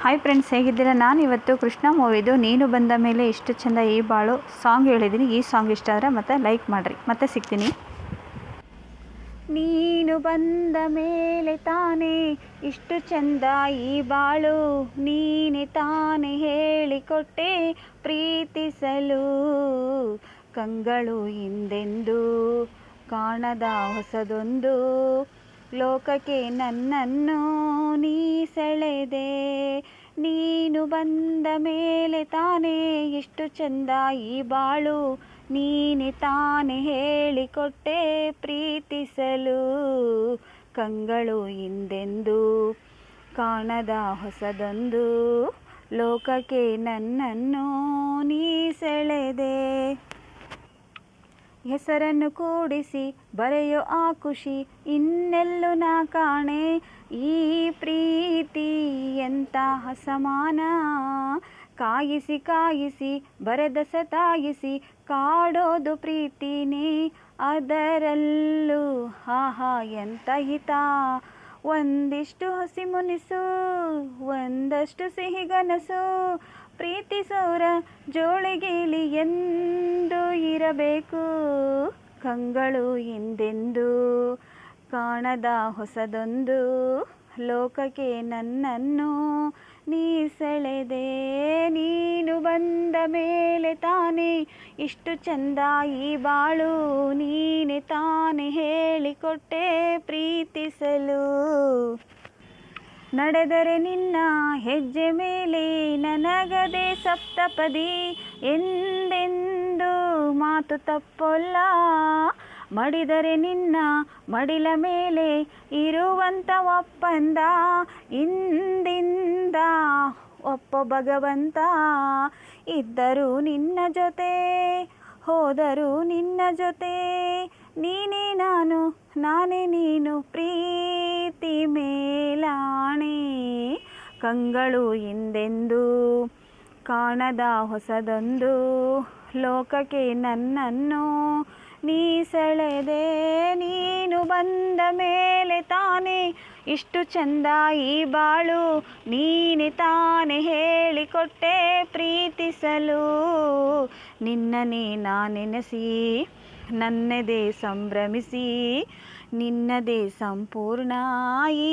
Hi friends, ಹೇಗಿದ್ದೀರಾ? ನಾನು ಇವತ್ತು ಕೃಷ್ಣ ಮೂವಿದು ನೀನು ಬಂದ ಮೇಲೆ ಇಷ್ಟು ಚೆಂದ ಈ ಬಾಳು ಸಾಂಗ್ ಹೇಳಿದ್ದೀನಿ. ಈ ಸಾಂಗ್ ಇಷ್ಟ ಆದರೆ ಮತ್ತೆ ಲೈಕ್ ಮಾಡಿರಿ. ಮತ್ತೆ ಸಿಗ್ತೀನಿ. ನೀನು ಬಂದ ಮೇಲೆ ತಾನೇ ಇಷ್ಟು ಚೆಂದ ಈ ಬಾಳು, ನೀನೆ ತಾನೇ ಹೇಳಿಕೊಟ್ಟೆ ಪ್ರೀತಿಸಲು. ಕಂಗಳು ಹಿಂದೆಂದು ಕಾಣದ ಹೊಸದೊಂದು ಲೋಕಕ್ಕೆ ನನ್ನನ್ನು ನೀ ಸೆಳೆದೆ. ನೀನು ಬಂದ ಮೇಲೆ ತಾನೇ ಎಷ್ಟು ಚೆಂದ ಈ ಬಾಳು, ನೀನೆ ತಾನೇ ಹೇಳಿಕೊಟ್ಟೆ ಪ್ರೀತಿಸಲು. ಕಂಗಳು ಹಿಂದೆಂದು ಕಾಣದ ಹೊಸದೊಂದು ಲೋಕಕ್ಕೆ ನನ್ನನ್ನು ನೀ ಸೆಳೆದೆ. ಹೆಸರನ್ನು ಕೂಡಿಸಿ ಬರೆಯೋ ಆ ಖುಷಿ ಇನ್ನೆಲ್ಲೂ ನಾ ಕಾಣೆ. ಈ ಪ್ರೀತಿ ಎಂತ ಅಸಮಾನ, ಕಾಯಿಸಿ ಕಾಯಿಸಿ ಬರೆದ ಸತಾಯಿಸಿ ಕಾಡೋದು ಪ್ರೀತಿನೇ. ಅದರಲ್ಲೂ ಆಹಾ ಎಂತ ಹಿತ, ಒಂದಿಷ್ಟು ಹಸಿ ಮುನಿಸು ಒಂದಷ್ಟು ಸಿಹಿಗನಸು. ಪ್ರೀತಿಸೋರ ಜೋಳಿಗೆಲಿ ಎಂದು ಇರಬೇಕು. ಕಂಗಳು ಹಿಂದೆಂದು ಕಾಣದ ಹೊಸದೊಂದು ಲೋಕಕ್ಕೆ ನನ್ನನ್ನು ನೀ ಸೆಳೆದೆ. ನೀನು ಬಂದ ಮೇಲೆ ತಾನೇ ಇಷ್ಟು ಚೆಂದ ಈ ಬಾಳು, ನೀನೆ ತಾನೇ ಹೇಳಿಕೊಟ್ಟೆ ಪ್ರೀತಿಸಲು. ನಡೆದರೆ ನಿನ್ನ ಹೆಜ್ಜೆ ಮೇಲೆ ನನಗದೆ ಸಪ್ತಪದಿ, ಎಂದೆಂದು ಮಾತು ತಪ್ಪೊಲ್ಲ. ಮಡಿದರೆ ನಿನ್ನ ಮಡಿಲ ಮೇಲೆ ಇರುವಂಥ ಒಪ್ಪಂದ, ಇಂದಿಂದ ಒಪ್ಪೋ ಭಗವಂತ. ಇದ್ದರೂ ನಿನ್ನ ಜೊತೆ ಹೋದರೂ ನಿನ್ನ ಜೊತೆ, ನೀನೇ ನಾನು ನಾನೇ ನೀನು ಪ್ರೀತಿ ಮೇಲಾಣೆ. ಕಂಗಳು ಹಿಂದೆಂದು ಕಾಣದ ಹೊಸದೊಂದು ಲೋಕಕ್ಕೆ ನನ್ನನ್ನು ನೀ ಸೆಳೆದೆ. ನೀನು ಬಂದ ಮೇಲೆ ತಾನೇ ಇಷ್ಟು ಚೆಂದ ಈ ಬಾಳು, ನೀನೆ ತಾನೇ ಹೇಳಿಕೊಟ್ಟೆ ಪ್ರೀತಿಸಲು. ನಿನ್ನನೇ ನಾನೆನೆಸಿ ನನ್ನದೇ ಸಂಭ್ರಮಿಸಿ, ನಿನ್ನದೇ ಸಂಪೂರ್ಣ ಈ